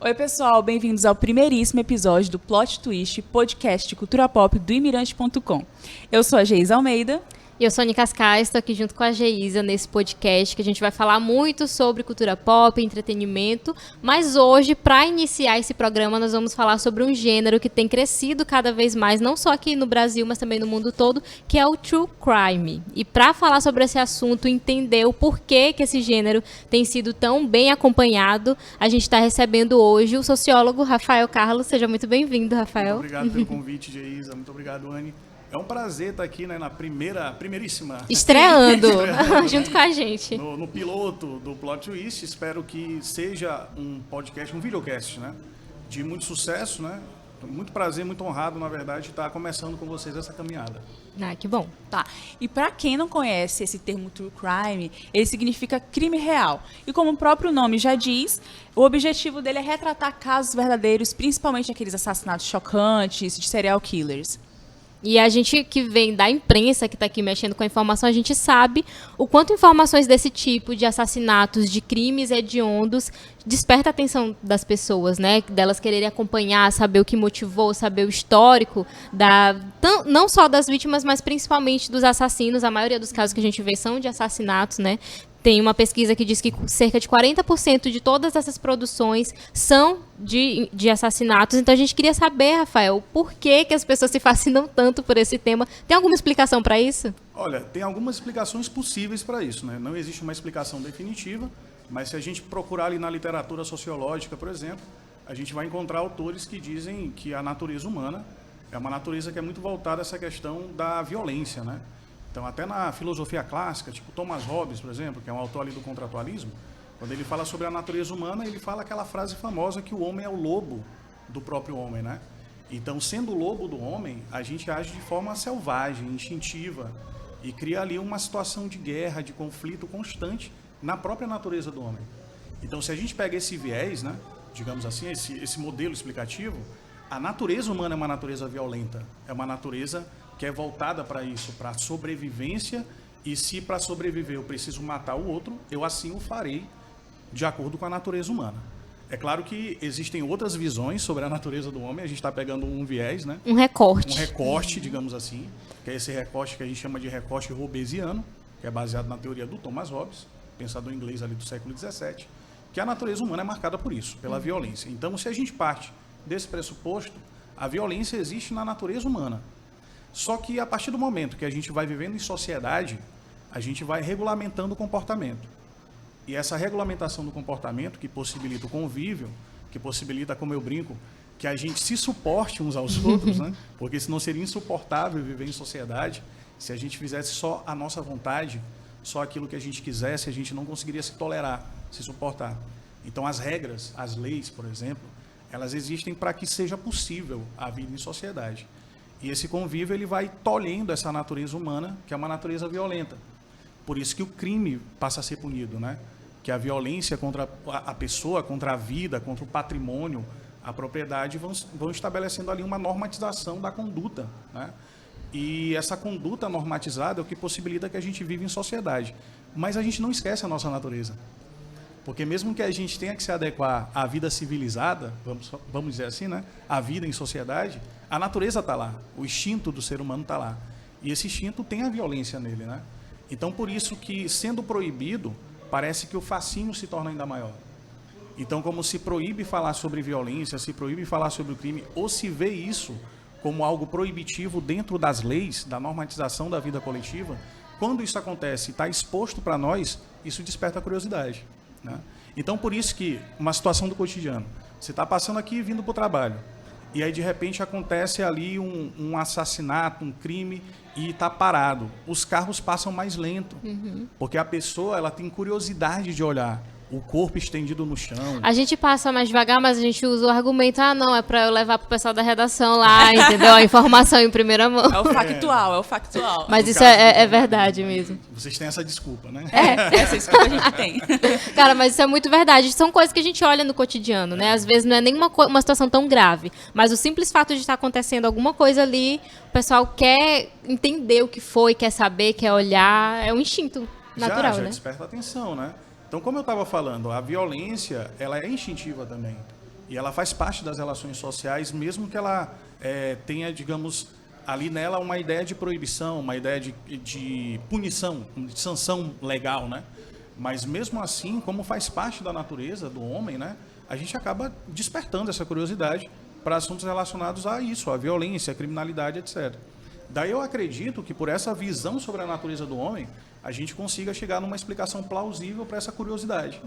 Oi, pessoal, bem-vindos ao primeiríssimo episódio do Plot Twist, podcast de cultura pop do Imirante.com. Eu sou a Geisa Almeida. E eu sou a Aninha Cascais, estou aqui junto com a Geisa nesse podcast que a gente vai falar muito sobre cultura pop, entretenimento, mas hoje, para iniciar esse programa, nós vamos falar sobre um gênero que tem crescido cada vez mais, não só aqui no Brasil, mas também no mundo todo, que é o True Crime. E para falar sobre esse assunto, entender o porquê que esse gênero tem sido tão bem acompanhado, a gente está recebendo hoje o sociólogo Rafael Carlos. Seja muito bem-vindo, Rafael. Muito obrigado pelo convite, Geisa. Muito obrigado, Anny. É um prazer estar aqui, né, na primeiríssima... Estreando, junto com a gente. No piloto do Plot Twist. Espero que seja um podcast, um videocast, né, de muito sucesso, né? Muito prazer, muito honrado, na verdade, estar começando com vocês essa caminhada. Ah, que bom. Tá. E para quem não conhece esse termo True Crime, ele significa crime real. E como o próprio nome já diz, o objetivo dele é retratar casos verdadeiros, principalmente aqueles assassinatos chocantes de serial killers. E a gente que vem da imprensa, que está aqui mexendo com a informação, a gente sabe o quanto informações desse tipo de assassinatos, de crimes hediondos, desperta a atenção das pessoas, né? Delas quererem acompanhar, saber o que motivou, saber o histórico, não só das vítimas, mas principalmente dos assassinos. A maioria dos casos que a gente vê são de assassinatos, né? Tem uma pesquisa que diz que cerca de 40% de todas essas produções são de assassinatos. Então, a gente queria saber, Rafael, por que as pessoas se fascinam tanto por esse tema. Tem alguma explicação para isso? Olha, tem algumas explicações possíveis para isso, né? Não existe uma explicação definitiva, mas se a gente procurar ali na literatura sociológica, por exemplo, a gente vai encontrar autores que dizem que a natureza humana é uma natureza que é muito voltada a essa questão da violência, né? Então, até na filosofia clássica, tipo Thomas Hobbes, por exemplo, que é um autor ali do contratualismo, quando ele fala sobre a natureza humana, ele fala aquela frase famosa que o homem é o lobo do próprio homem, né? Então, sendo o lobo do homem, a gente age de forma selvagem, instintiva, e cria ali uma situação de guerra, de conflito constante na própria natureza do homem. Então, se a gente pega esse viés, né, digamos assim, esse modelo explicativo, a natureza humana é uma natureza violenta, é uma natureza que é voltada para isso, para a sobrevivência, e se para sobreviver eu preciso matar o outro, eu assim o farei de acordo com a natureza humana. É claro que existem outras visões sobre a natureza do homem, a gente está pegando um viés, né? Um recorte. Um recorte, digamos assim, que é esse recorte que a gente chama de recorte hobbesiano, que é baseado na teoria do Thomas Hobbes, pensador inglês ali do século XVII, que a natureza humana é marcada por isso, pela violência. Então, se a gente parte desse pressuposto, a violência existe na natureza humana. Só que a partir do momento que a gente vai vivendo em sociedade, a gente vai regulamentando o comportamento. E essa regulamentação do comportamento, que possibilita o convívio, que possibilita, como eu brinco, que a gente se suporte uns aos outros, né? Porque senão seria insuportável viver em sociedade. Se a gente fizesse só a nossa vontade, só aquilo que a gente quisesse, a gente não conseguiria se tolerar, se suportar. Então, as regras, as leis, por exemplo, elas existem para que seja possível a vida em sociedade. E esse convívio ele vai tolhendo essa natureza humana, que é uma natureza violenta. Por isso que o crime passa a ser punido, né? Que a violência contra a pessoa, contra a vida, contra o patrimônio, a propriedade, vão estabelecendo ali uma normatização da conduta, né? E essa conduta normatizada é o que possibilita que a gente viva em sociedade. Mas a gente não esquece a nossa natureza. Porque mesmo que a gente tenha que se adequar à vida civilizada, vamos dizer assim, né? A vida em sociedade, a natureza está lá, o instinto do ser humano está lá. E esse instinto tem a violência nele, né? Então, por isso que, sendo proibido, parece que o fascínio se torna ainda maior. Então, como se proíbe falar sobre violência, se proíbe falar sobre o crime, ou se vê isso como algo proibitivo dentro das leis, da normatização da vida coletiva, quando isso acontece e está exposto para nós, isso desperta a curiosidade, né? Então, por isso que uma situação do cotidiano, você está passando aqui e vindo para o trabalho, e aí de repente acontece ali um assassinato, um crime, e está parado. Os carros passam mais lento, porque a pessoa ela tem curiosidade de olhar o corpo estendido no chão. A gente passa mais devagar, mas a gente usa o argumento, não, é para eu levar pro pessoal da redação lá, entendeu? A informação em primeira mão. É o factual, é o factual. Mas isso é verdade mesmo. Vocês têm essa desculpa, né? Essa desculpa a gente tem. Cara, mas isso é muito verdade. São coisas que a gente olha no cotidiano, né? Às vezes não é nem uma situação tão grave, mas o simples fato de estar acontecendo alguma coisa ali, o pessoal quer entender o que foi, quer saber, quer olhar, é um instinto natural, já né? desperta a atenção, né? Então, como eu estava falando, a violência ela é instintiva também. E ela faz parte das relações sociais, mesmo que ela tenha, digamos, ali nela uma ideia de proibição, uma ideia de punição, de sanção legal, né? Mas mesmo assim, como faz parte da natureza do homem, né, a gente acaba despertando essa curiosidade para assuntos relacionados a isso, a violência, a criminalidade, etc. Daí eu acredito que por essa visão sobre a natureza do homem, a gente consiga chegar numa explicação plausível para essa curiosidade,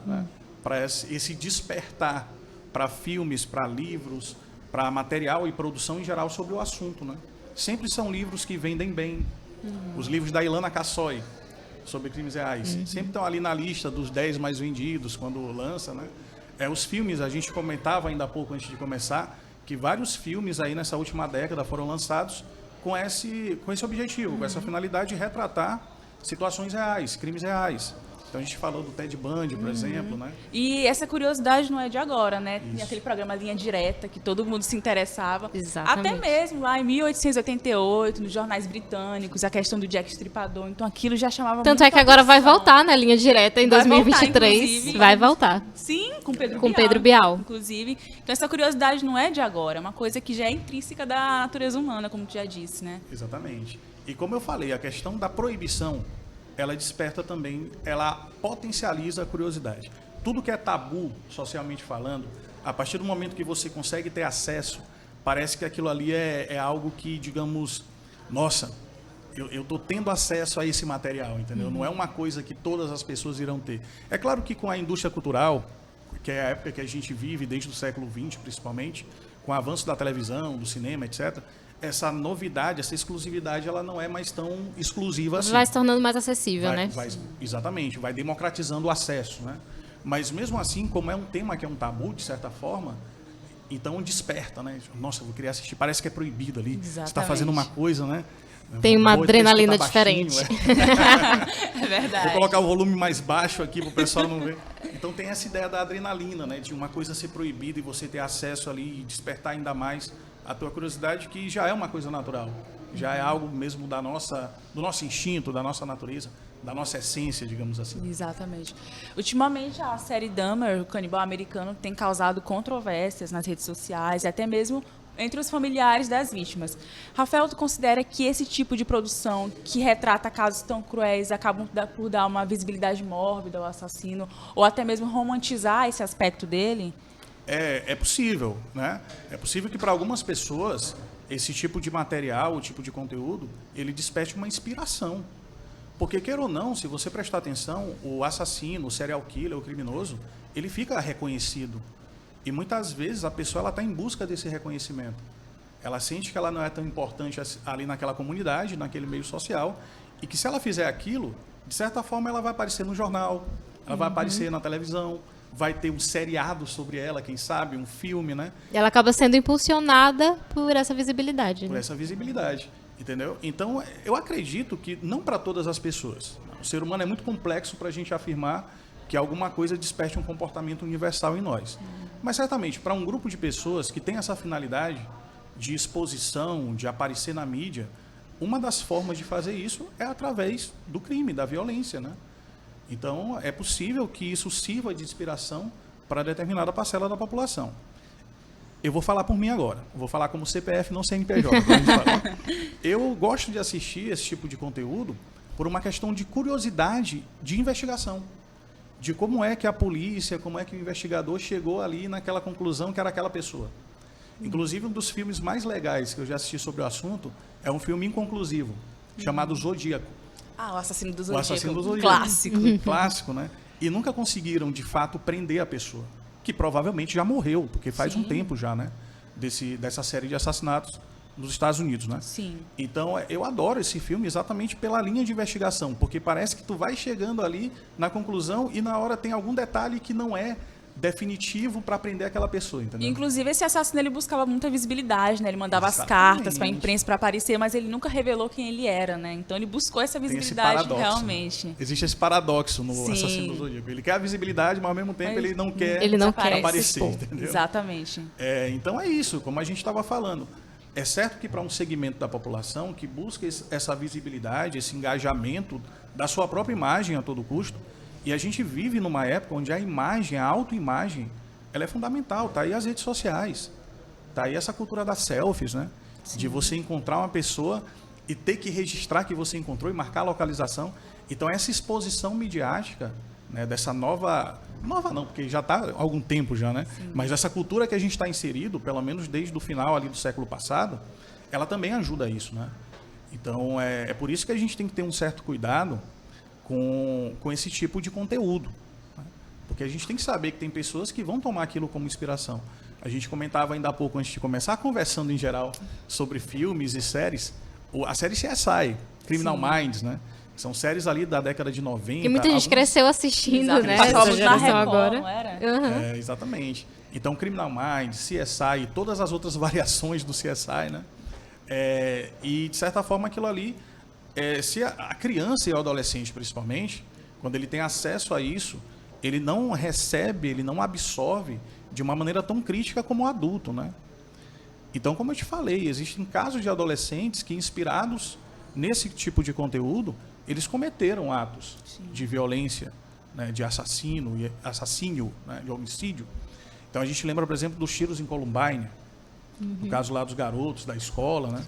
né? Para esse despertar para filmes, para livros, para material e produção em geral sobre o assunto, né? Sempre são livros que vendem bem. Os livros da Ilana Cassoi sobre crimes reais sempre estão ali na lista dos 10 mais vendidos quando lança, né? Os filmes, a gente comentava ainda há pouco antes de começar, que vários filmes aí nessa última década foram lançados com esse objetivo, com essa finalidade de retratar situações reais, crimes reais. Então a gente falou do Ted Bundy, por exemplo, né? E essa curiosidade não é de agora, né? Isso. Tem aquele programa Linha Direta, que todo mundo se interessava. Exatamente. Até mesmo lá em 1888, nos jornais britânicos, a questão do Jack Estripador. Então aquilo já chamava Tanto muito é que agora vai atenção. voltar na linha direta em Vai voltar, 2023. inclusive. Vai voltar. Sim, com Pedro Com Bial. Pedro Bial. Inclusive. Então essa curiosidade não é de agora, é uma coisa que já é intrínseca da natureza humana, como tu já disse, né? Exatamente. E como eu falei, a questão da proibição, ela desperta também, ela potencializa a curiosidade. Tudo que é tabu, socialmente falando, a partir do momento que você consegue ter acesso, parece que aquilo ali é algo que, digamos, nossa, eu estou tendo acesso a esse material, entendeu? Não é uma coisa que todas as pessoas irão ter. É claro que com a indústria cultural, que é a época que a gente vive, desde o século XX principalmente, com o avanço da televisão, do cinema, etc., essa novidade, essa exclusividade, ela não é mais tão exclusiva assim. Vai se tornando mais acessível, né? Exatamente, vai democratizando o acesso, né? Mas mesmo assim, como é um tema que é um tabu, de certa forma, então desperta, né? Nossa, eu vou querer assistir, parece que é proibido ali. Você está fazendo uma coisa, né? Tem uma Vou adrenalina escutar baixinho, diferente. É verdade. Vou colocar o volume mais baixo aqui para o pessoal não ver. Então tem essa ideia da adrenalina, né? De uma coisa ser proibida e você ter acesso ali e despertar ainda mais a tua curiosidade, que já é uma coisa natural. Já é algo mesmo do nosso instinto, da nossa natureza, da nossa essência, digamos assim. Exatamente. Ultimamente, a série Dahmer, o canibal americano, tem causado controvérsias nas redes sociais e até mesmo entre os familiares das vítimas. Rafael, tu considera que esse tipo de produção que retrata casos tão cruéis acabam por dar uma visibilidade mórbida ao assassino ou até mesmo romantizar esse aspecto dele? É possível, né? É possível que para algumas pessoas esse tipo de material, o tipo de conteúdo, ele desperte uma inspiração. Porque, queira ou não, se você prestar atenção, o assassino, o serial killer, o criminoso, ele fica reconhecido. E muitas vezes a pessoa está em busca desse reconhecimento. Ela sente que ela não é tão importante ali naquela comunidade, naquele meio social, e que se ela fizer aquilo, de certa forma ela vai aparecer no jornal, ela vai aparecer na televisão, vai ter um seriado sobre ela, quem sabe, um filme, né? E ela acaba sendo impulsionada por essa visibilidade. Por Né? essa visibilidade, entendeu? Então, eu acredito que não para todas as pessoas. O ser humano é muito complexo para a gente afirmar que alguma coisa desperte um comportamento universal em nós. Mas, certamente, para um grupo de pessoas que tem essa finalidade de exposição, de aparecer na mídia, uma das formas de fazer isso é através do crime, da violência, né? Então, é possível que isso sirva de inspiração para determinada parcela da população. Eu vou falar por mim agora. Vou falar como CPF, não CNPJ. Eu gosto de assistir esse tipo de conteúdo por uma questão de curiosidade de investigação. De como é que a polícia, como é que o investigador chegou ali naquela conclusão que era aquela pessoa. Inclusive, um dos filmes mais legais que eu já assisti sobre o assunto é um filme inconclusivo, chamado Zodíaco. Ah, o Assassino do O Zodíaco. Assassino do Zodíaco. Clássico. Clássico, né? E nunca conseguiram, de fato, prender a pessoa. Que provavelmente já morreu, porque faz um tempo já, né? Dessa série de assassinatos nos Estados Unidos, né? Sim. Então, eu adoro esse filme exatamente pela linha de investigação, porque parece que tu vai chegando ali na conclusão e na hora tem algum detalhe que não é definitivo para prender aquela pessoa, entendeu? Inclusive, esse assassino ele buscava muita visibilidade, né? Ele mandava as Exatamente. cartas para a imprensa para aparecer, mas ele nunca revelou quem ele era, né? Então ele buscou essa Tem esse visibilidade paradoxo, realmente. né? Existe esse paradoxo no Sim. Assassino do Zodíaco. Ele quer a visibilidade, mas ao mesmo tempo Mas ele não quer, Ele não quer aparecer, expor. entendeu? Exatamente. Então é isso, como a gente estava falando. É certo que para um segmento da população que busca essa visibilidade, esse engajamento da sua própria imagem a todo custo, e a gente vive numa época onde a imagem, a autoimagem, ela é fundamental. Tá aí as redes sociais, tá aí essa cultura das selfies, né? De você encontrar uma pessoa e ter que registrar que você encontrou e marcar a localização. Então, essa exposição midiática, né, dessa nova não, porque já está há algum tempo já, né? Sim. Mas essa cultura que a gente está inserido, pelo menos desde o final ali do século passado, ela também ajuda a isso, né? Então, é por isso que a gente tem que ter um certo cuidado com esse tipo de conteúdo, né? Porque a gente tem que saber que tem pessoas que vão tomar aquilo como inspiração. A gente comentava ainda há pouco, antes de começar, conversando em geral sobre filmes e séries. A série CSI, Criminal Minds, né? São séries ali da década de 90. E muita gente cresceu assistindo, exatamente, né? Passávamos Essa na geração Record, agora. não era? Uhum. Exatamente. Então, Criminal Minds, CSI, todas as outras variações do CSI, né? E, de certa forma, aquilo ali, se a criança e o adolescente, principalmente, quando ele tem acesso a isso, ele não recebe, ele não absorve de uma maneira tão crítica como o adulto, né? Então, como eu te falei, existem casos de adolescentes que, inspirados nesse tipo de conteúdo, eles cometeram atos de violência, né, de assassínio, né, de homicídio. Então, a gente lembra, por exemplo, dos tiros em Columbine, no caso lá dos garotos da escola, né?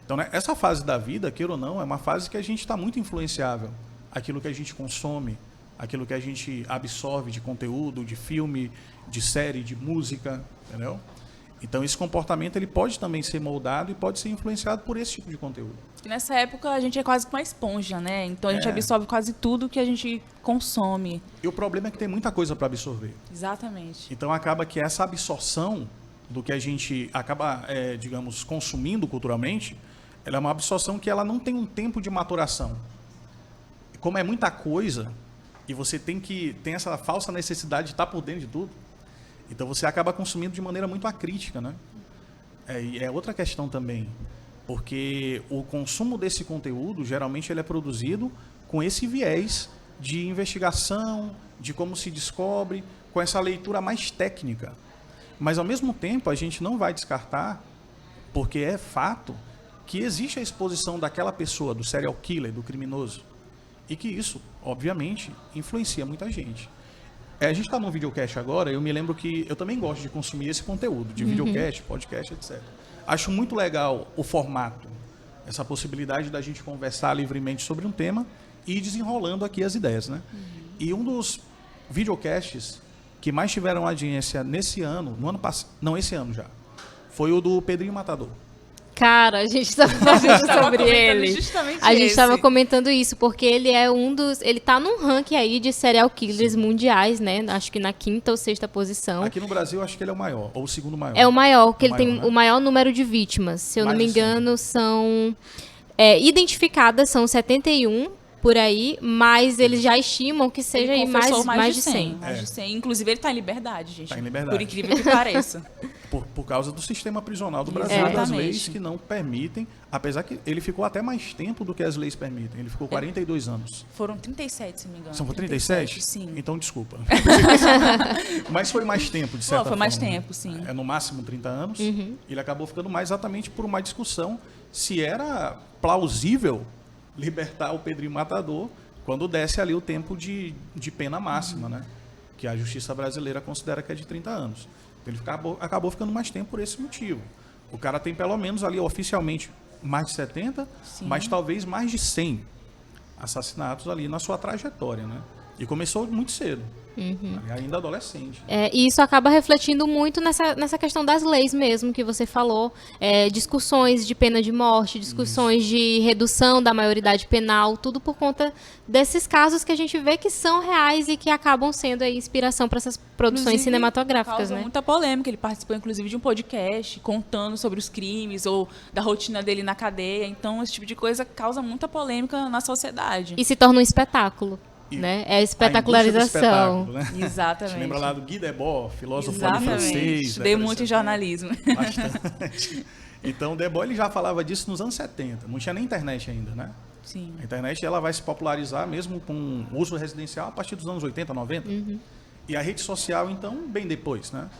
Então, né, essa fase da vida, queira ou não, é uma fase que a gente está muito influenciável. Aquilo que a gente consome, aquilo que a gente absorve de conteúdo, de filme, de série, de música, entendeu? Então, esse comportamento ele pode também ser moldado e pode ser influenciado por esse tipo de conteúdo. E nessa época, a gente é quase que uma esponja, né? Então, a gente absorve quase tudo que a gente consome. E o problema é que tem muita coisa para absorver. Exatamente. Então, acaba que essa absorção do que a gente acaba, digamos, consumindo culturalmente, ela é uma absorção que ela não tem um tempo de maturação. Como é muita coisa, e você tem essa falsa necessidade de estar por dentro de tudo, então você acaba consumindo de maneira muito acrítica, né? E é outra questão também, porque o consumo desse conteúdo, geralmente ele é produzido com esse viés de investigação, de como se descobre, com essa leitura mais técnica. Mas, ao mesmo tempo, a gente não vai descartar, porque é fato, que existe a exposição daquela pessoa, do serial killer, do criminoso, e que isso, obviamente, influencia muita gente. A gente está num videocast agora, eu me lembro que eu também gosto de consumir esse conteúdo, de videocast, podcast, etc. Acho muito legal o formato, essa possibilidade da gente conversar livremente sobre um tema e ir desenrolando aqui as ideias, né? E um dos videocasts que mais tiveram audiência nesse ano, no ano passado, não, esse ano já, foi o do Pedrinho Matador. Cara, a gente estava falando sobre ele. A gente estava comentando isso, porque ele é ele tá num ranking aí de serial killers mundiais, né? Acho que na 5ª ou 6ª posição. Aqui no Brasil, acho que ele é o maior, ou o segundo maior. É o maior, porque ele tem né? o maior número de vítimas. Se eu não me engano, são... identificadas são 71 por aí, mas eles já estimam que seja aí mais de 100. Mais de 100. Inclusive, ele está em liberdade, gente. Está em liberdade. Por incrível que pareça. Por causa do sistema prisional do Brasil, das leis que não permitem, apesar que ele ficou até mais tempo do que as leis permitem. Ele ficou 42 anos. Foram 37, se não me engano. São 37? Sim. Então, desculpa. Mas foi mais tempo, de certa forma. Foi mais tempo, sim. É no máximo 30 anos. Ele acabou ficando mais exatamente por uma discussão se era plausível libertar o Pedrinho Matador quando desce ali o tempo de pena máxima, né? Que a justiça brasileira considera que é de 30 anos. Ele acabou ficando mais tempo por esse motivo. O cara tem pelo menos ali oficialmente mais de 70, sim, mas talvez mais de 100 assassinatos ali na sua trajetória, né? E começou muito cedo, ainda adolescente. E isso acaba refletindo muito nessa questão das leis mesmo, que você falou. Discussões de pena de morte, discussões de redução da maioridade penal, tudo por conta desses casos que a gente vê que são reais e que acabam sendo aí inspiração para essas produções inclusive, cinematográficas, causa né? muita polêmica. Ele participou, inclusive, de um podcast contando sobre os crimes ou da rotina dele na cadeia. Então, esse tipo de coisa causa muita polêmica na sociedade. E se torna um espetáculo. Né? É a espetacularização. Né? Exatamente. Você lembra lá do Guy Debord, filósofo ali francês. Estudei muito em jornalismo. Bastante. Então, o Debord ele já falava disso nos anos 70. Não tinha nem internet ainda, né? Sim. A internet ela vai se popularizar mesmo com uso residencial a partir dos anos 80, 90. E a rede social, então, bem depois, né?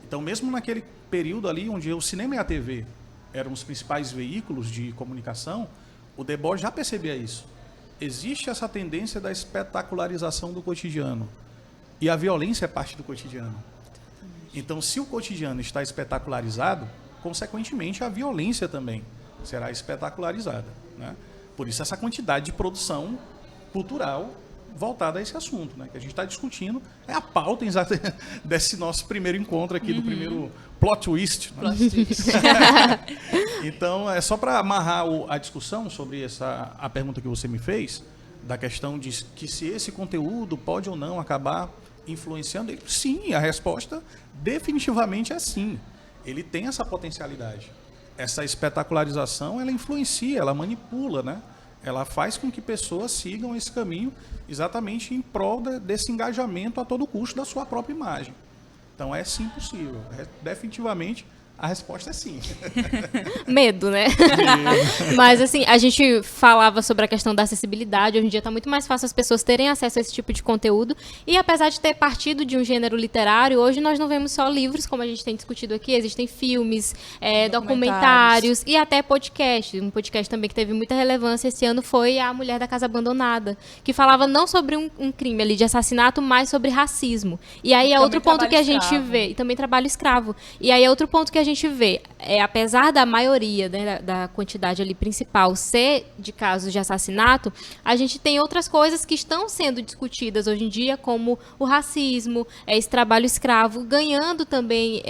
Então, mesmo naquele período ali onde o cinema e a TV eram os principais veículos de comunicação, o Debord já percebia isso. Existe essa tendência da espetacularização do cotidiano. E a violência é parte do cotidiano. Então, se o cotidiano está espetacularizado, consequentemente, a violência também será espetacularizada, né? Por isso, essa quantidade de produção cultural voltada a esse assunto, né, que a gente está discutindo, é a pauta desse nosso primeiro encontro aqui, do primeiro plot twist. Né? Plot twist. Então, é só para amarrar a discussão sobre a pergunta que você me fez, da questão de que se esse conteúdo pode ou não acabar influenciando ele. Sim, a resposta definitivamente é sim. Ele tem essa potencialidade. Essa espetacularização, ela influencia, ela manipula, né? Ela faz com que pessoas sigam esse caminho exatamente em prol desse engajamento a todo custo da sua própria imagem. Então, é sim possível. Definitivamente, a resposta é sim. Medo, né? Mas, assim, a gente falava sobre a questão da acessibilidade. Hoje em dia está muito mais fácil as pessoas terem acesso a esse tipo de conteúdo. E, apesar de ter partido de um gênero literário, hoje nós não vemos só livros, como a gente tem discutido aqui. Existem filmes, documentários e até podcast. Um podcast também que teve muita relevância esse ano foi A Mulher da Casa Abandonada, que falava não sobre um crime ali de assassinato, mas sobre racismo. E aí é outro ponto que a gente vê. E também trabalho escravo. E aí é outro ponto que a gente vê, apesar da maioria, né, da quantidade ali principal ser de casos de assassinato, a gente tem outras coisas que estão sendo discutidas hoje em dia, como o racismo, esse trabalho escravo, ganhando também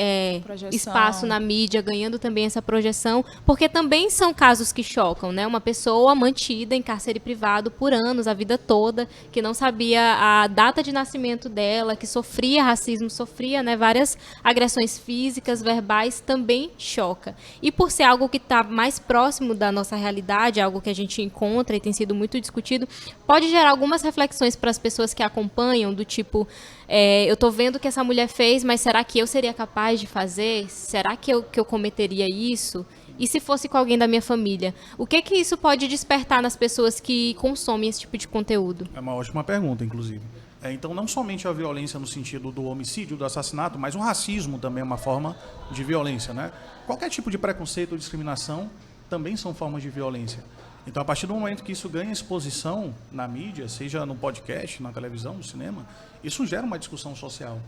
espaço na mídia, ganhando também essa projeção, porque também são casos que chocam, né? Uma pessoa mantida em cárcere privado por anos, a vida toda, que não sabia a data de nascimento dela, que sofria racismo, sofria, né, várias agressões físicas, verbais, também choca. E por ser algo que está mais próximo da nossa realidade, algo que a gente encontra e tem sido muito discutido, pode gerar algumas reflexões para as pessoas que acompanham, do tipo, eu estou vendo o que essa mulher fez, mas será que eu seria capaz de fazer? Será que eu cometeria isso? E se fosse com alguém da minha família? O que isso pode despertar nas pessoas que consomem esse tipo de conteúdo? É uma ótima pergunta, inclusive. Então, não somente a violência no sentido do homicídio, do assassinato, mas o racismo também é uma forma de violência, né? Qualquer tipo de preconceito ou discriminação também são formas de violência. Então, a partir do momento que isso ganha exposição na mídia, seja no podcast, na televisão, no cinema, isso gera uma discussão social.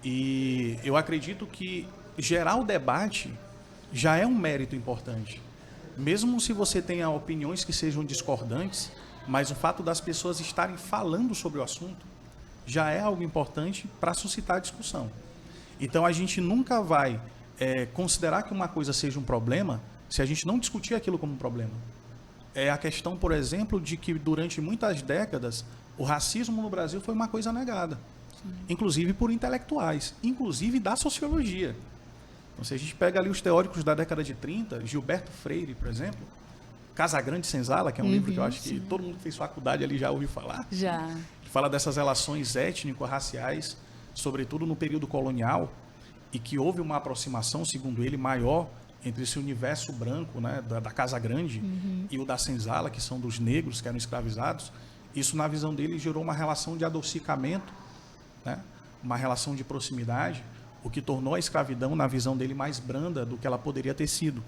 E eu acredito que gerar o debate já é um mérito importante. Mesmo se você tenha opiniões que sejam discordantes, mas o fato das pessoas estarem falando sobre o assunto já é algo importante para suscitar a discussão. Então, a gente nunca vai considerar que uma coisa seja um problema se a gente não discutir aquilo como um problema. É a questão, por exemplo, de que durante muitas décadas o racismo no Brasil foi uma coisa negada, inclusive por intelectuais, inclusive da sociologia. Então, se a gente pega ali os teóricos da década de 30, Gilberto Freire, por exemplo, Casagrande Senzala, que é um livro que eu acho que todo mundo que fez faculdade ali já ouviu falar. Já. Fala dessas relações étnico-raciais, sobretudo no período colonial, e que houve uma aproximação, segundo ele, maior entre esse universo branco, né, da Casa Grande, e o da Senzala, que são dos negros que eram escravizados. Isso, na visão dele, gerou uma relação de adocicamento, né, uma relação de proximidade, o que tornou a escravidão, na visão dele, mais branda do que ela poderia ter sido.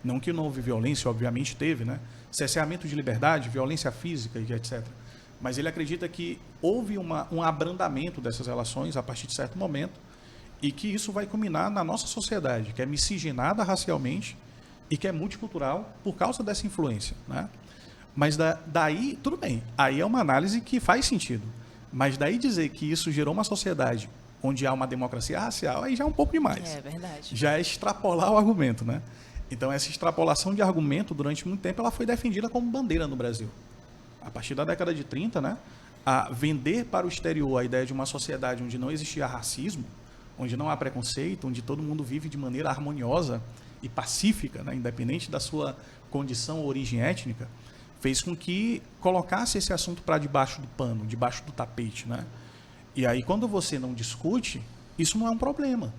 Não que não houve violência, obviamente teve, né? Cerceamento de liberdade, violência física e etc. Mas ele acredita que houve um abrandamento dessas relações a partir de certo momento e que isso vai culminar na nossa sociedade, que é miscigenada racialmente e que é multicultural por causa dessa influência, né? Mas daí, tudo bem, aí é uma análise que faz sentido. Mas daí dizer que isso gerou uma sociedade onde há uma democracia racial, aí já é um pouco demais. É verdade. Já é extrapolar o argumento, né? Então, essa extrapolação de argumento, durante muito tempo, ela foi defendida como bandeira no Brasil. A partir da década de 30, né, a vender para o exterior a ideia de uma sociedade onde não existia racismo, onde não há preconceito, onde todo mundo vive de maneira harmoniosa e pacífica, né, independente da sua condição ou origem étnica, fez com que colocasse esse assunto para debaixo do pano, debaixo do tapete, né? E aí, quando você não discute, isso não é um problema,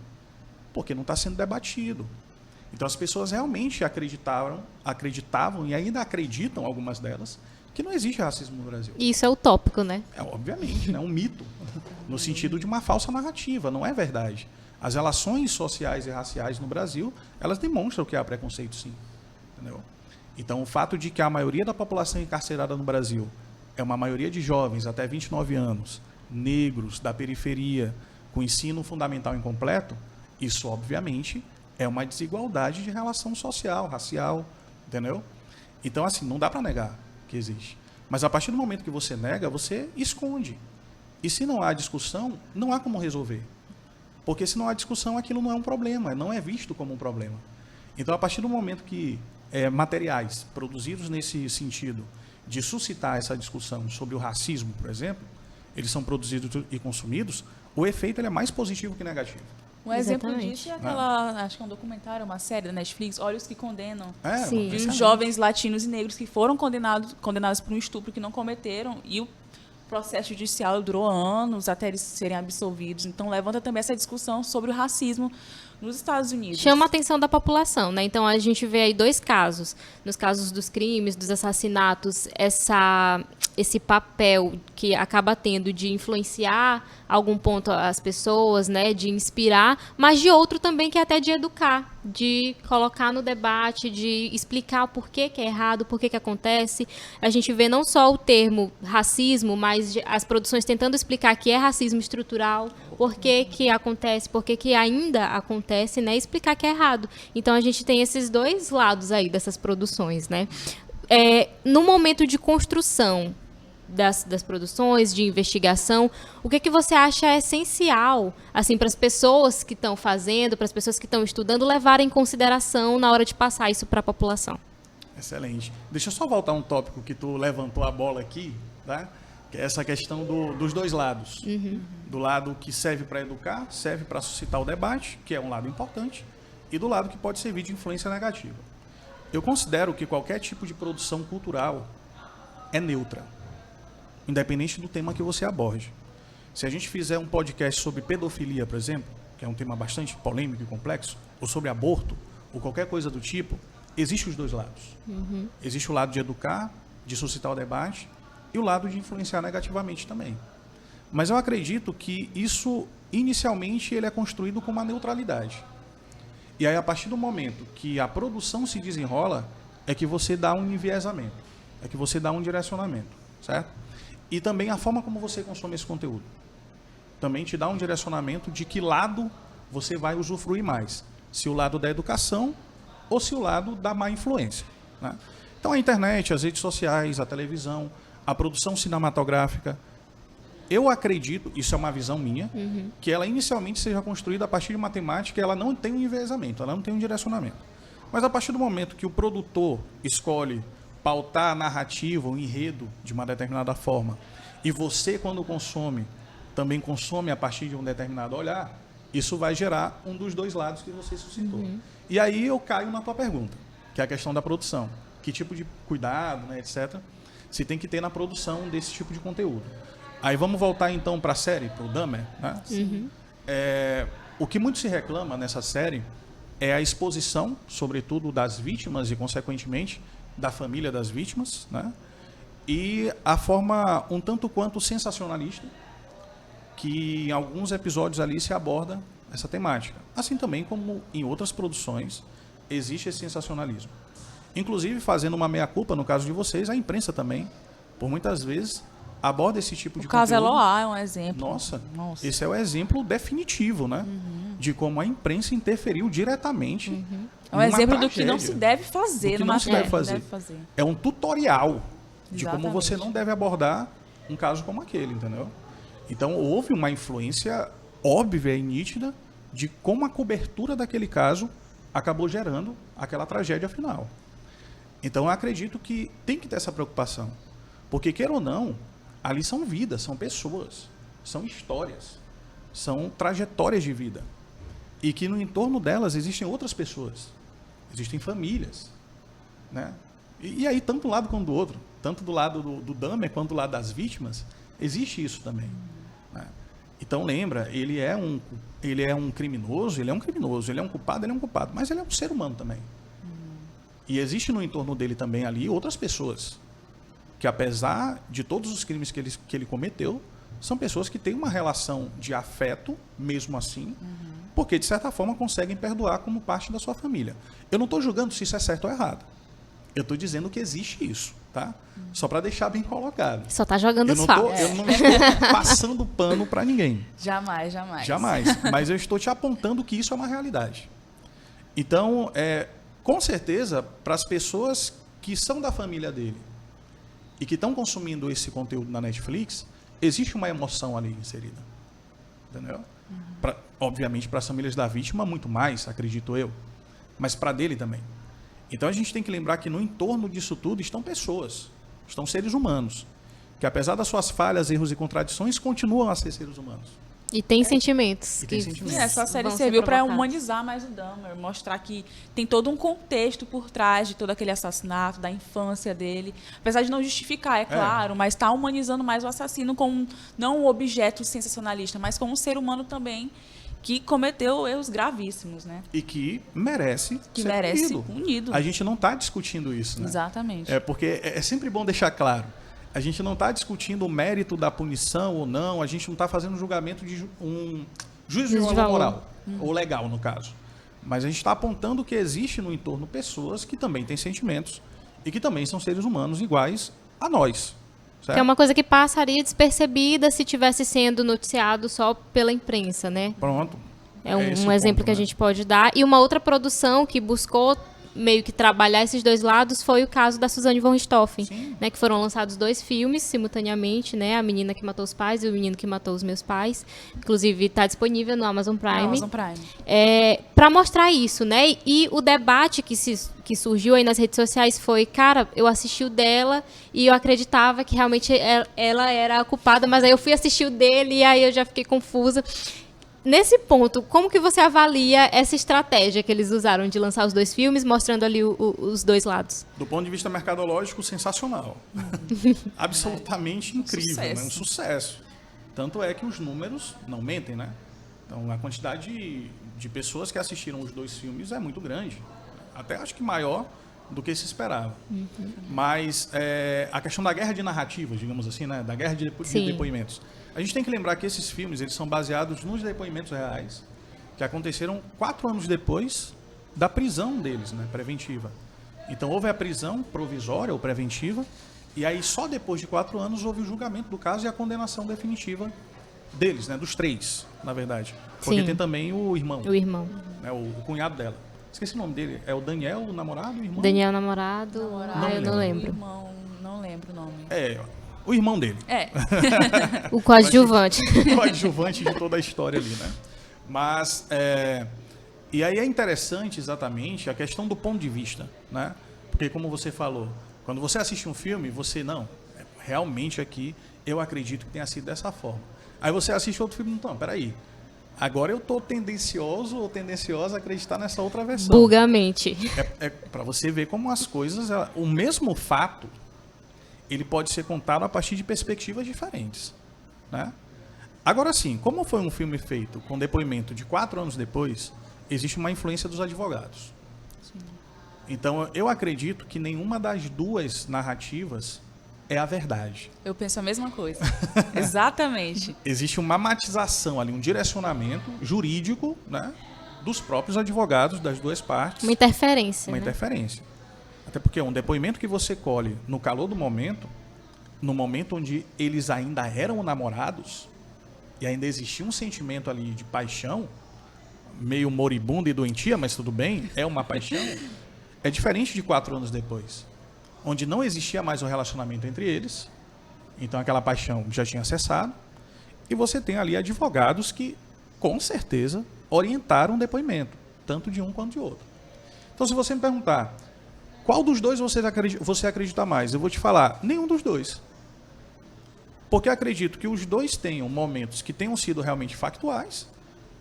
porque não está sendo debatido. Então, as pessoas realmente acreditavam e ainda acreditam, algumas delas, que não existe racismo no Brasil. E isso é utópico, né? Obviamente, né? Um mito, no sentido de uma falsa narrativa, não é verdade. As relações sociais e raciais no Brasil, elas demonstram que há preconceito, sim. Entendeu? Então, o fato de que a maioria da população encarcerada no Brasil é uma maioria de jovens até 29 anos, negros, da periferia, com ensino fundamental incompleto, isso, obviamente, é uma desigualdade de relação social, racial, entendeu? Então, assim, não dá para negar que existe. Mas, a partir do momento que você nega, você esconde. E se não há discussão, não há como resolver. Porque se não há discussão, aquilo não é um problema, não é visto como um problema. Então, a partir do momento que materiais produzidos nesse sentido de suscitar essa discussão sobre o racismo, por exemplo, eles são produzidos e consumidos, o efeito ele é mais positivo que negativo. Um exemplo Exatamente. disso é aquela, acho que é um documentário, uma série da Netflix, Olhos que Condenam. Sim. Os jovens latinos e negros que foram condenados por um estupro que não cometeram, e o processo judicial durou anos até eles serem absolvidos. Então, levanta também essa discussão sobre o racismo nos Estados Unidos. Chama a atenção da população, né? Então, a gente vê aí 2 casos. Nos casos dos crimes, dos assassinatos, esse papel que acaba tendo de influenciar a algum ponto as pessoas, né? De inspirar, mas de outro também que é até de educar, de colocar no debate, de explicar o porquê que é errado, por que acontece. A gente vê não só o termo racismo, mas as produções tentando explicar que é racismo estrutural, por que acontece, por que ainda acontece, né? Explicar que é errado. Então, a gente tem esses 2 lados aí dessas produções, né? No momento de construção das produções, de investigação, o que você acha essencial, assim, para as pessoas que estão fazendo, para as pessoas que estão estudando, levarem em consideração na hora de passar isso para a população? Excelente. Deixa eu só voltar um tópico que tu levantou a bola aqui, tá? Que é essa questão dos 2 lados. Do lado que serve para educar, serve para suscitar o debate, que é um lado importante, e do lado que pode servir de influência negativa. Eu considero que qualquer tipo de produção cultural é neutra, independente do tema que você aborde. Se a gente fizer um podcast sobre pedofilia, por exemplo, que é um tema bastante polêmico e complexo, ou sobre aborto, ou qualquer coisa do tipo, existem os 2 lados. Existe o lado de educar, de suscitar o debate, e o lado de influenciar negativamente também. Mas eu acredito que isso, inicialmente, ele é construído com uma neutralidade. E aí, a partir do momento que a produção se desenrola, é que você dá um enviesamento, é que você dá um direcionamento, certo? E também a forma como você consome esse conteúdo. Também te dá um direcionamento de que lado você vai usufruir mais. Se o lado da educação ou se o lado da má influência, né? Então, a internet, as redes sociais, a televisão, a produção cinematográfica, eu acredito, isso é uma visão minha, que ela inicialmente seja construída a partir de uma temática, ela não tem um enviesamento, ela não tem um direcionamento. Mas a partir do momento que o produtor escolhe pautar a narrativa, o enredo de uma determinada forma, e você, quando consome, também consome a partir de um determinado olhar, isso vai gerar um dos 2 lados que você suscitou. E aí eu caio na tua pergunta, que é a questão da produção. Que tipo de cuidado, né, etc., se tem que ter na produção desse tipo de conteúdo. Aí vamos voltar então para a série, para o Dahmer, né? O que muito se reclama nessa série é a exposição, sobretudo das vítimas e, consequentemente, da família das vítimas, né? E a forma um tanto quanto sensacionalista que em alguns episódios ali se aborda essa temática. Assim também como em outras produções existe esse sensacionalismo. Inclusive, fazendo uma meia-culpa, no caso de vocês, a imprensa também, por muitas vezes, aborda esse tipo de conteúdo. O caso Eloá é um exemplo. Nossa, esse é o exemplo definitivo, né? De como a imprensa interferiu diretamente. É um exemplo do que não se deve fazer. Do que não se deve fazer. fazer. É um tutorial de Exatamente. como você não deve abordar um caso como aquele, entendeu? Então, houve uma influência óbvia e nítida de como a cobertura daquele caso acabou gerando aquela tragédia final. Então, eu acredito que tem que ter essa preocupação. Porque, queira ou não, ali são vidas, são pessoas, são histórias, são trajetórias de vida. E que no entorno delas existem outras pessoas, existem famílias, né? E aí, tanto do lado quanto do outro, tanto do lado do Dahmer quanto do lado das vítimas, existe isso também, né? Então, lembra, ele é um criminoso, ele é um criminoso, ele é um culpado, mas ele é um ser humano também. E existe no entorno dele também ali outras pessoas que, apesar de todos os crimes que ele cometeu, são pessoas que têm uma relação de afeto, mesmo assim, porque, de certa forma, conseguem perdoar como parte da sua família. Eu não estou julgando se isso é certo ou errado. Eu estou dizendo que existe isso. tá? Só para deixar bem colocado. Só tá jogando os Eu fatos. não estou passando pano para ninguém. Jamais. Jamais. Mas eu estou te apontando que isso é uma realidade. Então, com certeza, para as pessoas que são da família dele e que estão consumindo esse conteúdo na Netflix, existe uma emoção ali inserida. Entendeu? Obviamente, para as famílias da vítima, muito mais, acredito eu. Mas para dele também. Então, a gente tem que lembrar que no entorno disso tudo estão pessoas, estão seres humanos, que apesar das suas falhas, erros e contradições, continuam a ser seres humanos. E tem sentimentos. E tem sentimentos. Essa série vão ser serviu para provocados. humanizar mais o Dahmer, mostrar que tem todo um contexto por trás de todo aquele assassinato, da infância dele. Apesar de não justificar, é claro, mas está humanizando mais o assassino como não um objeto sensacionalista, mas como um ser humano também que cometeu erros gravíssimos, né? E que merece merece ser punido. A gente não está discutindo isso, né? Exatamente. Porque é sempre bom deixar claro. A gente não está discutindo o mérito da punição ou não, a gente não está fazendo um julgamento de um juízo de valor moral, ou legal, no caso. Mas a gente está apontando que existe no entorno pessoas que também têm sentimentos e que também são seres humanos iguais a nós. Certo? Que é uma coisa que passaria despercebida se tivesse sendo noticiado só pela imprensa, né? Pronto. É um esse o exemplo ponto, que a né? gente pode dar. E uma outra produção que buscou meio que trabalhar esses dois lados foi o caso da Suzanne von Richthofen, né, que foram lançados 2 filmes simultaneamente, né, A Menina que Matou os Pais e O Menino que Matou os Meus Pais. Inclusive está disponível no Amazon Prime. Amazon Prime. Para mostrar isso, né? E o debate que surgiu aí nas redes sociais foi, cara, eu assisti o dela e eu acreditava que realmente ela era a culpada, mas aí eu fui assistir o dele e aí eu já fiquei confusa. Nesse ponto, como que você avalia essa estratégia que eles usaram de lançar os 2 filmes, mostrando ali os dois lados? Do ponto de vista mercadológico, sensacional. Absolutamente incrível, sucesso. né? Um sucesso. Tanto é que os números não mentem, né? Então, a quantidade de pessoas que assistiram os 2 filmes é muito grande. Até acho que maior do que se esperava. Mas a questão da guerra de narrativas, digamos assim, né? Da guerra de depoimentos. A gente tem que lembrar que esses filmes eles são baseados nos depoimentos reais que aconteceram 4 anos depois da prisão deles, né? Preventiva. Então, houve a prisão provisória ou preventiva e aí só depois de 4 anos houve o julgamento do caso e a condenação definitiva deles, né? Dos 3, na verdade. Porque Sim. tem também o irmão. O irmão. Né? O cunhado dela. Esqueci o nome dele. É o Daniel, o namorado, o irmão? Daniel, namorado. Eu não O lembro. irmão, não lembro o nome. O irmão dele. O coadjuvante. O coadjuvante de toda a história ali, né? Mas, e aí é interessante exatamente a questão do ponto de vista, né? Porque como você falou, quando você assiste um filme, você, não, realmente aqui eu acredito que tenha sido dessa forma. Aí você assiste outro filme, então, peraí, agora eu estou tendencioso ou tendenciosa a acreditar nessa outra versão. Bugamente. É para você ver como as coisas, o mesmo fato, ele pode ser contado a partir de perspectivas diferentes, né? Agora sim, como foi um filme feito com depoimento de 4 anos depois, existe uma influência dos advogados. Sim. Então, eu acredito que nenhuma das 2 narrativas é a verdade. Eu penso a mesma coisa. Exatamente. Existe uma matização ali, um direcionamento jurídico, né, dos próprios advogados das 2 partes. Uma interferência. Uma interferência. Até porque um depoimento que você colhe no calor do momento, no momento onde eles ainda eram namorados, e ainda existia um sentimento ali de paixão, meio moribundo e doentia, mas tudo bem, é uma paixão, é diferente de 4 anos depois, onde não existia mais o relacionamento entre eles, então aquela paixão já tinha cessado, e você tem ali advogados que, com certeza, orientaram o depoimento, tanto de um quanto de outro. Então, se você me perguntar, qual dos 2 você acredita mais? Eu vou te falar, nenhum dos 2. Porque acredito que os 2 tenham momentos que tenham sido realmente factuais,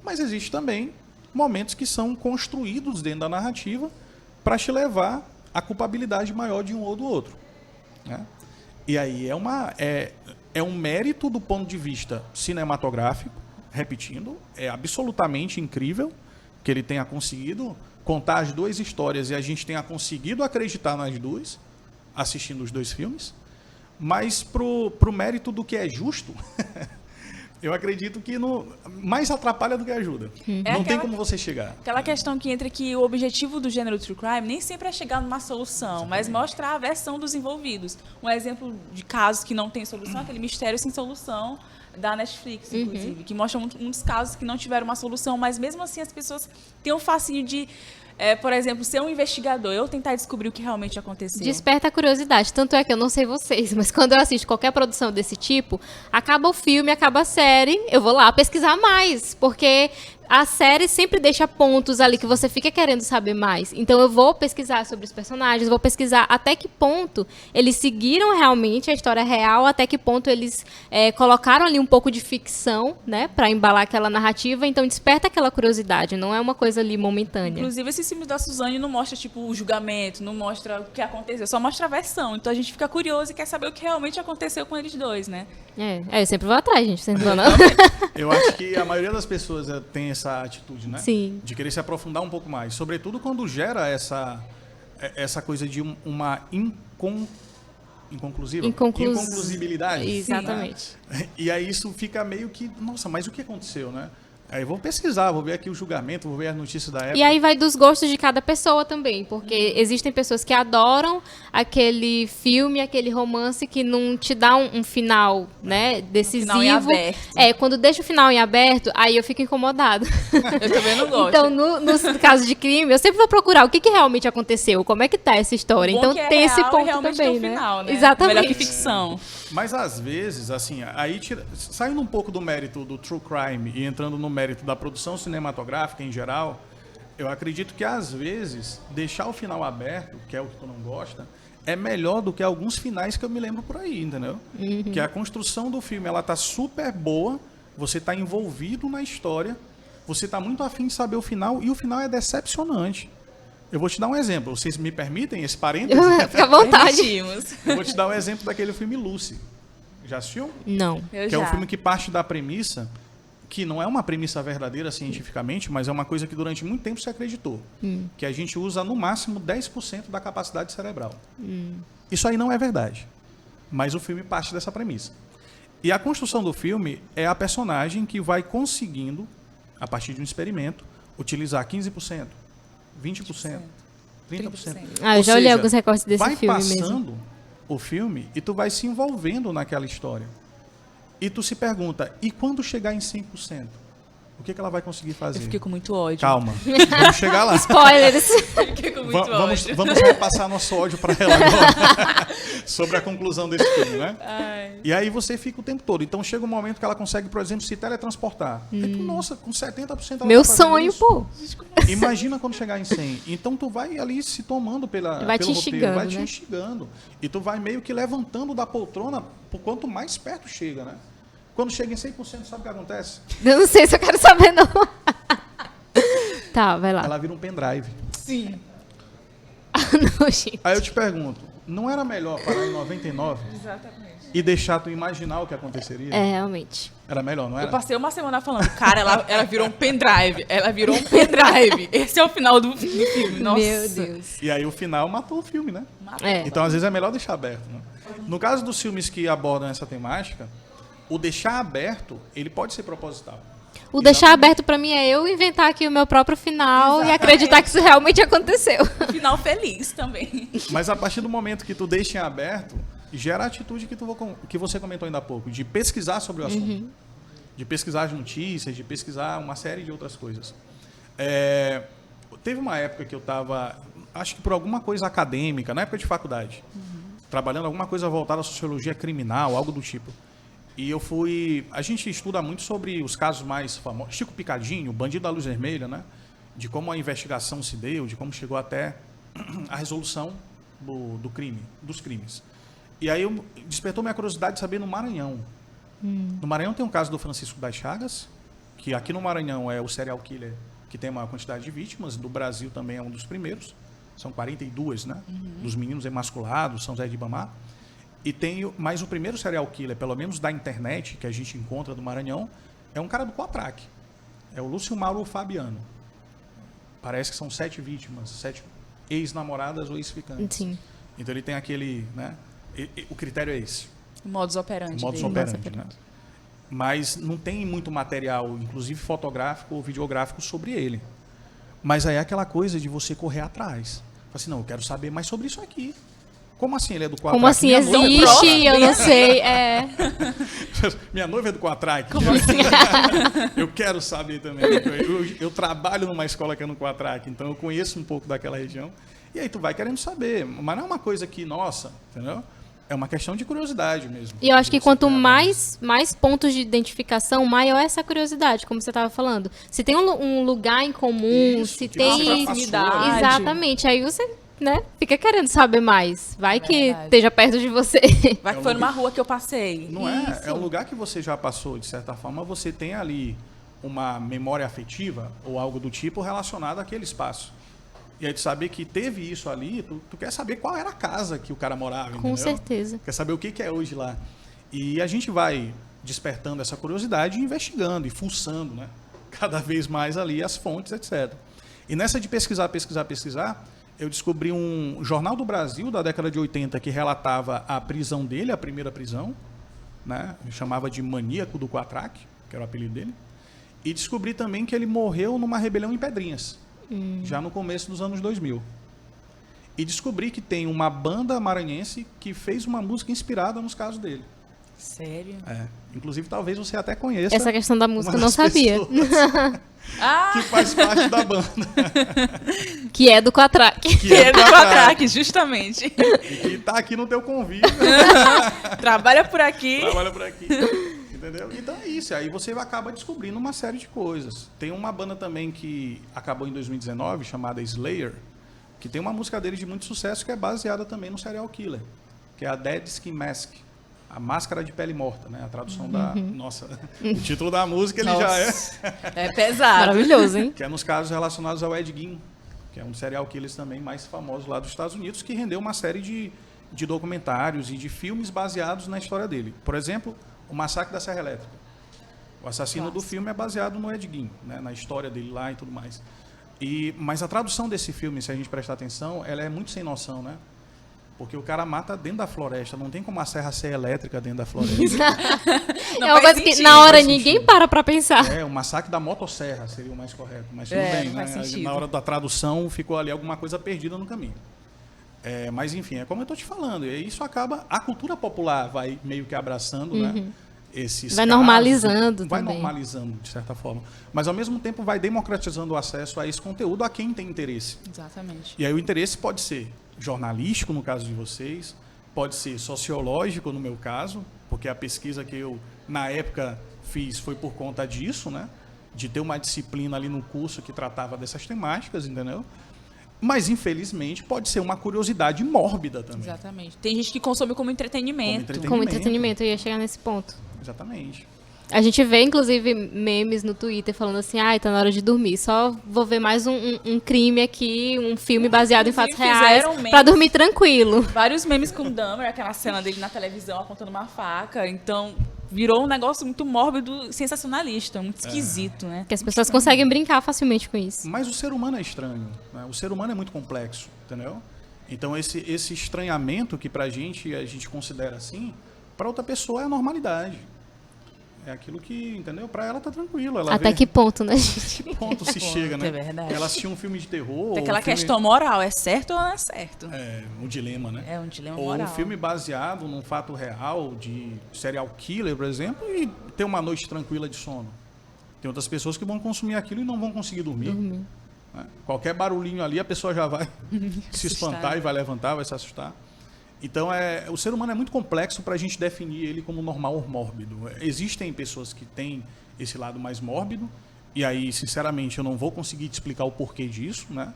mas existe também momentos que são construídos dentro da narrativa para te levar à culpabilidade maior de um ou do outro, né? E aí é um mérito do ponto de vista cinematográfico, repetindo, é absolutamente incrível que ele tenha conseguido contar as 2 histórias e a gente tenha conseguido acreditar nas 2, assistindo os 2 filmes, mas pro mérito do que é justo, Eu acredito que mais atrapalha do que ajuda. Não tem como você chegar. Aquela questão que entra que o objetivo do gênero true crime nem sempre é chegar numa solução, mas mostrar a versão dos envolvidos. Um exemplo de casos que não tem solução é aquele Mistério Sem Solução da Netflix, inclusive, que mostra muitos casos que não tiveram uma solução, mas mesmo assim as pessoas têm o fascínio de, por exemplo, ser um investigador, eu tentar descobrir o que realmente aconteceu. Desperta a curiosidade. Tanto é que eu não sei vocês, mas quando eu assisto qualquer produção desse tipo, acaba o filme, acaba a série, eu vou lá pesquisar mais, porque a série sempre deixa pontos ali que você fica querendo saber mais. Então eu vou pesquisar sobre os personagens, vou pesquisar até que ponto eles seguiram realmente a história real, até que ponto eles colocaram ali um pouco de ficção, né, pra embalar aquela narrativa. Então desperta aquela curiosidade, não é uma coisa ali momentânea. Inclusive, esse filme da Suzane não mostra, tipo, o julgamento, não mostra o que aconteceu, só mostra a versão. Então a gente fica curioso e quer saber o que realmente aconteceu com eles dois, né? Eu sempre vou atrás, gente. Sempre vou, não. Eu acho que a maioria das pessoas tem essa atitude, né? Sim. De querer se aprofundar um pouco mais. Sobretudo quando gera essa coisa de uma inconclusibilidade. Exatamente. Né? E aí isso fica meio que, nossa, mas o que aconteceu, né? Aí eu vou pesquisar, vou ver aqui o julgamento, vou ver as notícias da época. E aí vai dos gostos de cada pessoa também, porque existem pessoas que adoram aquele filme, aquele romance que não te dá um final, né, decisivo. Um final em aberto. Quando deixa o final em aberto, aí eu fico incomodada. Eu também não gosto. Então, no caso de crime, eu sempre vou procurar o que realmente aconteceu, como é que tá essa história. O bom Então que é tem esse real ponto realmente também, tem o né? final, né? Exatamente. Melhor que ficção. Mas às vezes, assim, aí saindo um pouco do mérito do true crime e entrando no mérito da produção cinematográfica em geral, eu acredito que às vezes deixar o final aberto, que é o que tu não gosta, é melhor do que alguns finais que eu me lembro por aí, entendeu? Que a construção do filme, ela tá super boa, você tá envolvido na história, você tá muito afim de saber o final e o final é decepcionante. Eu vou te dar um exemplo. Vocês me permitem esse parênteses? Fica à vontade. Permitimos. Eu vou te dar um exemplo daquele filme Lucy. Já assistiu? Não. Eu Que é um já. filme que parte da premissa, que não é uma premissa verdadeira cientificamente, mas é uma coisa que durante muito tempo se acreditou. Que a gente usa no máximo 10% da capacidade cerebral. Isso aí não é verdade. Mas o filme parte dessa premissa. E a construção do filme é a personagem que vai conseguindo, a partir de um experimento, utilizar 15%. 20%, 30%. Eu Ou já olhei seja, alguns recortes desse vai filme passando mesmo. o filme e tu vai se envolvendo naquela história. E tu se pergunta, e quando chegar em 100%? O que ela vai conseguir fazer? Eu fiquei com muito ódio. Calma, vamos chegar lá. Spoilers. Eu fiquei com muito ódio. Vamos repassar nosso ódio para ela agora. Sobre a conclusão desse filme, né? Ai. E aí você fica o tempo todo. Então chega um momento que ela consegue, por exemplo, se teletransportar. Aí tu, nossa, com 70% ela Meu tá fazendo sonho, isso. pô. Imagina quando chegar em 100. Então tu vai ali se tomando Vai pelo te roteiro, instigando, vai te né? instigando. E tu vai meio que levantando da poltrona por quanto mais perto chega, né? Quando chega em 100%, sabe o que acontece? Eu não sei se eu quero saber, não. Tá, vai lá. Ela vira um pendrive. Sim. Não, gente. Aí eu te pergunto, não era melhor parar em 99 Exatamente. e deixar tu imaginar o que aconteceria? Realmente. Era melhor, não Eu era? passei uma semana falando, cara, ela virou um pendrive. Ela virou um pendrive. Esse é o final do filme. Nossa. Meu Deus. E aí o final matou o filme, né? É. Então às vezes é melhor deixar aberto, né? No caso dos filmes que abordam essa temática, o deixar aberto, ele pode ser proposital. O deixar aberto pra mim é eu inventar aqui o meu próprio final e acreditar que isso realmente aconteceu. Final feliz também. Mas a partir do momento que tu deixa em aberto, gera a atitude que você comentou ainda há pouco, de pesquisar sobre o assunto. De pesquisar as notícias, de pesquisar uma série de outras coisas. Teve uma época que eu estava, acho que por alguma coisa acadêmica, na época de faculdade, trabalhando alguma coisa voltada à sociologia criminal, algo do tipo. E eu a gente estuda muito sobre os casos mais famosos, Chico Picadinho, Bandido da Luz Vermelha, né? De como a investigação se deu, de como chegou até a resolução do crime, dos crimes. E aí despertou minha curiosidade de saber no Maranhão. No Maranhão tem um caso do Francisco das Chagas, que aqui no Maranhão é o serial killer que tem maior quantidade de vítimas, do Brasil também é um dos primeiros, são 42, né? Dos meninos emasculados, São José de Ibamar. E tem mais o primeiro serial killer, pelo menos da internet, que a gente encontra do Maranhão, é um cara do Coatrac. É o Lúcio Mauro Fabiano. Parece que são 7 vítimas, 7 ex-namoradas ou ex-ficantes. Sim. Então ele tem aquele, né? O critério é esse. O modus operandi O modus dele. operandi, né? mas não tem muito material, inclusive fotográfico ou videográfico, sobre ele. Mas aí é aquela coisa de você correr atrás. Fala assim, não, eu quero saber mais sobre isso aqui. Como assim ele é do Quatrack? Como assim existe? Eu não sei. Minha noiva é do Quatrack. Como assim? Eu quero saber também. Eu trabalho numa escola que é no Quatrack, então eu conheço um pouco daquela região. E aí tu vai querendo saber. Mas não é uma coisa que, nossa, entendeu? É uma questão de curiosidade mesmo. E eu acho que quanto mais pontos de identificação, maior é essa curiosidade, como você estava falando. Se tem um lugar em comum, Isso, se que tem... proximidade. Exatamente. Aí você, né, fica querendo saber mais. Vai que Verdade. esteja perto de você. Vai que foi numa rua que eu passei. Não é? É um lugar que você já passou, de certa forma, você tem ali uma memória afetiva ou algo do tipo relacionado àquele espaço. E aí tu saber que teve isso ali, tu quer saber qual era a casa que o cara morava, Com entendeu? certeza. Quer saber o que é hoje lá. E a gente vai despertando essa curiosidade, investigando e fuçando, né? Cada vez mais ali as fontes, etc. E nessa de pesquisar, eu descobri um Jornal do Brasil da década de 80 que relatava a prisão dele, a primeira prisão, né? Ele chamava de Maníaco do Quatrack, que era o apelido dele. E descobri também que ele morreu numa rebelião em Pedrinhas, já no começo dos anos 2000. E descobri que tem uma banda maranhense que fez uma música inspirada nos casos dele. Sério? Inclusive, talvez você até conheça. Essa questão da música eu uma não das sabia. pessoas Ah, que faz parte da banda. Que é do Quatrack. Que é do Quatrack, Quatrack, justamente. e que está aqui no teu convite. Trabalha por aqui. Trabalha por aqui. Entendeu? Então é isso. Aí você acaba descobrindo uma série de coisas. Tem uma banda também que acabou em 2019, chamada Slayer, que tem uma música dele de muito sucesso que é baseada também no serial killer, que é a Dead Skin Mask. A Máscara de Pele Morta, né? A tradução da... Nossa, o título da música ele já é... É pesado. Maravilhoso, hein? Que é nos casos relacionados ao Ed Gein, que é um serial killer também mais famoso lá dos Estados Unidos, que rendeu uma série de documentários e de filmes baseados na história dele. Por exemplo, o Massacre da Serra Elétrica. O assassino do filme é baseado no Ed Gein, né? Na história dele lá e tudo mais. Mas a tradução desse filme, se a gente prestar atenção, ela é muito sem noção, né? Porque o cara mata dentro da floresta, não tem como a serra ser elétrica dentro da floresta. Não é uma faz coisa que sentido, na hora faz ninguém sentido. para pensar. É, o massacre da motosserra seria o mais correto. Mas tudo É, bem, não né? faz sentido. Na hora da tradução ficou ali alguma coisa perdida no caminho. Mas enfim, é como eu estou te falando. E isso acaba... A cultura popular vai meio que abraçando, né? Esses Vai casos, normalizando vai também. normalizando, de certa forma. Mas, ao mesmo tempo, vai democratizando o acesso a esse conteúdo a quem tem interesse. Exatamente. E aí o interesse pode ser jornalístico, no caso de vocês, pode ser sociológico, no meu caso, porque a pesquisa que eu, na época, fiz foi por conta disso, né? De ter uma disciplina ali no curso que tratava dessas temáticas, entendeu? Mas, infelizmente, pode ser uma curiosidade mórbida também. Exatamente. Tem gente que consome como entretenimento. Como entretenimento, eu ia chegar nesse ponto. Exatamente. A gente vê, inclusive, memes no Twitter falando assim, ai, tá na hora de dormir. Só vou ver mais um crime aqui, um filme baseado em fatos Inclusive, reais, fizeram memes. pra dormir tranquilo. Vários memes com o Dahmer, aquela cena dele na televisão apontando uma faca. Então, virou um negócio muito mórbido, sensacionalista, muito esquisito, né? Que as pessoas conseguem brincar facilmente com isso. Mas o ser humano é estranho, né? O ser humano é muito complexo, entendeu? Então, esse estranhamento que a gente considera assim, para outra pessoa é a normalidade. É aquilo que, entendeu? Para ela tá tranquilo. Ela Até vê que ponto, né, gente? que ponto se chega, né? É verdade. Ela assistiu um filme de terror. Tem aquela um filme... questão moral, é certo ou não é certo? Um dilema, né? É um dilema Ou moral. um filme baseado num fato real de serial killer, por exemplo, e ter uma noite tranquila de sono. Tem outras pessoas que vão consumir aquilo e não vão conseguir dormir. Né? Qualquer barulhinho ali, a pessoa já vai se espantar e vai levantar, vai se assustar. Então, o ser humano é muito complexo para a gente definir ele como normal ou mórbido. Existem pessoas que têm esse lado mais mórbido, e aí, sinceramente, eu não vou conseguir te explicar o porquê disso, né?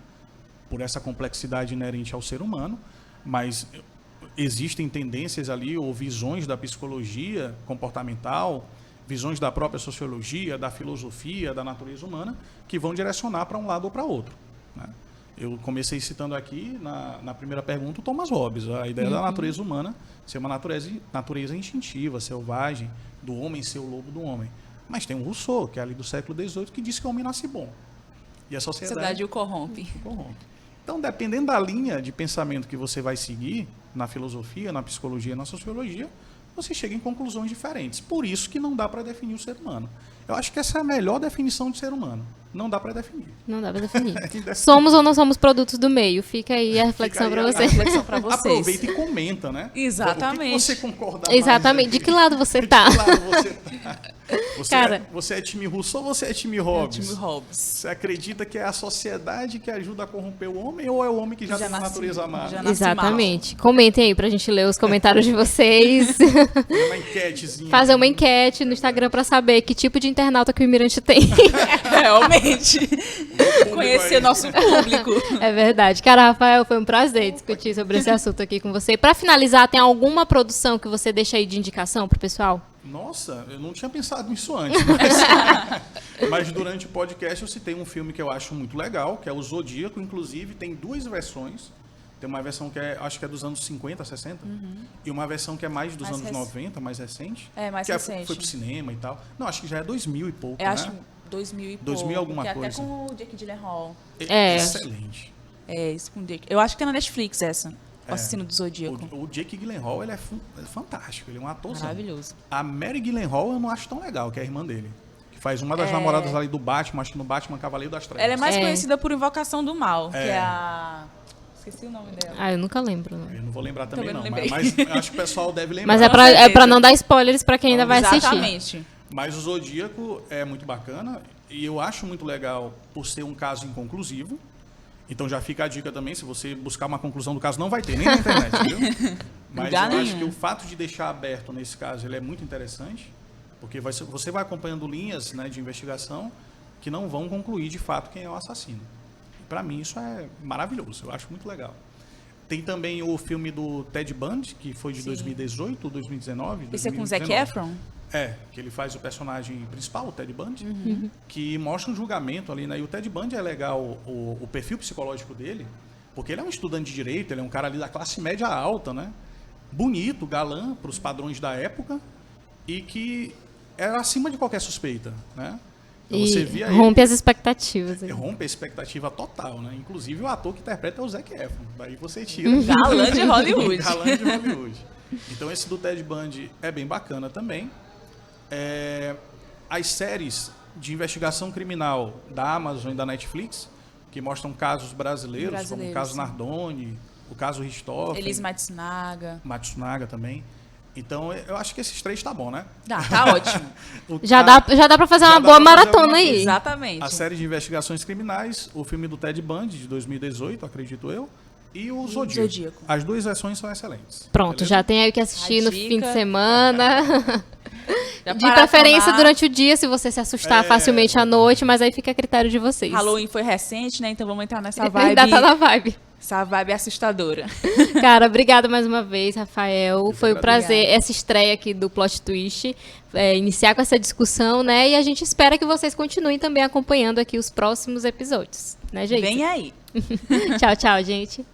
Por essa complexidade inerente ao ser humano, mas existem tendências ali, ou visões da psicologia comportamental, visões da própria sociologia, da filosofia, da natureza humana, que vão direcionar para um lado ou para outro, né? Eu comecei citando aqui, na primeira pergunta, o Thomas Hobbes, a ideia da natureza humana ser uma natureza instintiva, selvagem, do homem ser o lobo do homem. Mas tem o Rousseau, que é ali do século XVIII, que diz que o homem nasce bom. E a sociedade o corrompe. corrompe. Então, dependendo da linha de pensamento que você vai seguir, na filosofia, na psicologia, na sociologia, você chega em conclusões diferentes. Por isso que não dá para definir o ser humano. Eu acho que essa é a melhor definição de ser humano. Não dá para definir. Não dá pra definir. Somos ou não somos produtos do meio? Fica aí a reflexão para a vocês. reflexão para vocês. Aproveita e comenta, né? Exatamente. O que você concorda Exatamente. mais? De que lado você tá? De que lado você tá? Cara, Você é time Rousseau ou você é time Hobbes? Time Hobbes. Você acredita que é a sociedade que ajuda a corromper o homem ou é o homem que já tem uma natureza má? já nasce Exatamente. Comentem aí pra gente ler os comentários de vocês. Fazer uma enquetezinha. Fazer uma enquete no Instagram pra saber que tipo de internauta que o Mirante tem. Realmente. Conhecer o nosso público. É verdade. Cara, Rafael, foi um prazer discutir sobre esse assunto aqui com você. Pra finalizar, tem alguma produção que você deixa aí de indicação pro pessoal? Nossa, eu não tinha pensado nisso antes. Mas durante o podcast eu citei um filme que eu acho muito legal, que é o Zodíaco. Inclusive, tem 2 versões. Tem uma versão que acho que é dos anos 50, 60. E uma versão que é mais dos anos 90, mais recente. É, mais que recente. Foi pro cinema e tal. Não, acho que já é 2000 e pouco, Eu né? acho 2000 e pouco. 2000 alguma que coisa. Até com o Jake Gyllenhaal. É. Excelente. É, isso com o Jake. Eu acho que tem na Netflix essa. O Assassino do Zodíaco. O Jake Gyllenhaal, ele é fantástico. Ele é um ator. Maravilhoso. A Mary Gyllenhaal eu não acho tão legal, que é a irmã dele. Que faz uma das namoradas ali do Batman, acho que no Batman Cavaleiro das Trevas. Ela é mais conhecida por Invocação do Mal, que É. é a... Esqueci o nome dela. Ah, eu nunca lembro. Não. Eu não vou lembrar também, Também não. não lembrei. Mas eu acho que o pessoal deve lembrar. Mas é Com pra certeza. não dar spoilers pra quem ainda vai assistir. Exatamente. Mas o Zodíaco é muito bacana e eu acho muito legal por ser um caso inconclusivo. Então já fica a dica também, se você buscar uma conclusão do caso, não vai ter, nem na internet, viu? Mas Lugar eu acho nenhum. que o fato de deixar aberto nesse caso, ele é muito interessante, porque você vai acompanhando linhas, né, de investigação que não vão concluir de fato quem é o assassino. Para mim isso é maravilhoso, eu acho muito legal. Tem também o filme do Ted Bundy, que foi de 2018 ou 2019. Esse é com o Zac 2019. Efron? É, que ele faz o personagem principal, o Ted Bundy, que mostra um julgamento ali, né? E o Ted Bundy é legal, o perfil psicológico dele, porque ele é um estudante de direito, ele é um cara ali da classe média alta, né? Bonito, galã, para os padrões da época, e que era acima de qualquer suspeita, né? Então E você via rompe as expectativas. ele, rompe a expectativa total, né? Inclusive o ator que interpreta é o Zac Efron, daí você tira. Galã de Hollywood. Galã de Hollywood. Então esse do Ted Bundy é bem bacana também. As séries de investigação criminal da Amazon e da Netflix, que mostram casos brasileiros, como o caso sim. Nardoni, o caso Richthofen, Elise Matsunaga. Matsunaga também. Então eu acho que esses 3 tá bom, né? Tá ótimo. Já dá pra fazer já uma dá boa pra fazer maratona alguma aí. Exatamente. A série de investigações criminais, o filme do Ted Bundy, de 2018, acredito eu, e o Zodíaco. Zodíaco. As 2 versões são excelentes. Pronto, beleza? já tem aí o que assistir A no dica. fim de semana. Já De preferência maratonar. durante o dia, se você se assustar facilmente à noite, mas aí fica a critério de vocês. Halloween foi recente, né? Então vamos entrar nessa vibe. Ainda tá na vibe. Essa vibe assustadora. Cara, obrigada mais uma vez, Rafael. Foi um prazer Obrigada. essa estreia aqui do Plot Twist, iniciar com essa discussão, né? E a gente espera que vocês continuem também acompanhando aqui os próximos episódios, né, gente? Vem aí. Tchau, tchau, gente.